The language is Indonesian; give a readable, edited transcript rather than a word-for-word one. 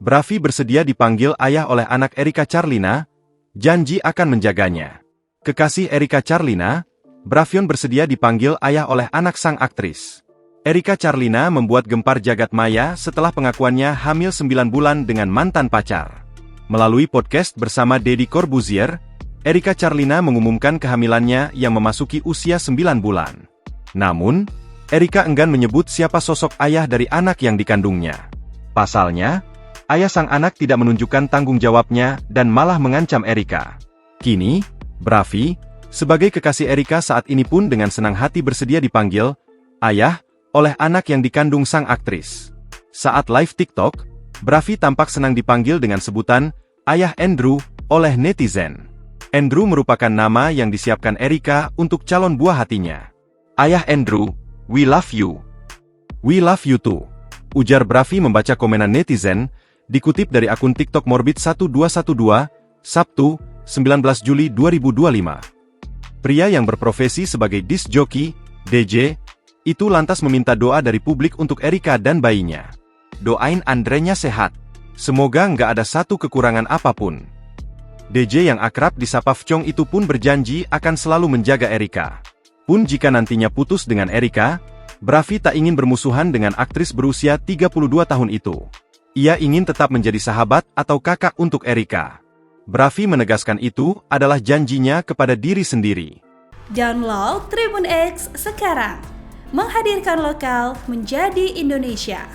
Brafi bersedia dipanggil ayah oleh anak Erika Charlina, janji akan menjaganya. Kekasih Erika Charlina, Brafion bersedia dipanggil ayah oleh anak sang aktris. Erika Charlina membuat gempar jagat maya setelah pengakuannya hamil 9 bulan dengan mantan pacar. Melalui podcast bersama Deddy Corbuzier, Erika Charlina mengumumkan kehamilannya yang memasuki usia 9 bulan. Namun, Erika enggan menyebut siapa sosok ayah dari anak yang dikandungnya. Pasalnya, ayah sang anak tidak menunjukkan tanggung jawabnya dan malah mengancam Erika. Kini, Brafi, sebagai kekasih Erika saat ini pun dengan senang hati bersedia dipanggil ayah oleh anak yang dikandung sang aktris. Saat live TikTok, Brafi tampak senang dipanggil dengan sebutan Ayah Andrew oleh netizen. Andrew merupakan nama yang disiapkan Erika untuk calon buah hatinya. Ayah Andrew, we love you. We love you too. Ujar Brafi membaca komenan netizen, dikutip dari akun TikTok Morbid1212, Sabtu, 19 Juli 2025. Pria yang berprofesi sebagai disc jockey, DJ, itu lantas meminta doa dari publik untuk Erika dan bayinya. Doain Andrenya sehat. Semoga nggak ada satu kekurangan apapun. DJ yang akrab disapa Fchong itu pun berjanji akan selalu menjaga Erika. Pun jika nantinya putus dengan Erika, Brafi tak ingin bermusuhan dengan aktris berusia 32 tahun itu. Ia ingin tetap menjadi sahabat atau kakak untuk Erika. Brafi menegaskan itu adalah janjinya kepada diri sendiri. Download Tribun X sekarang. Menghadirkan lokal menjadi Indonesia.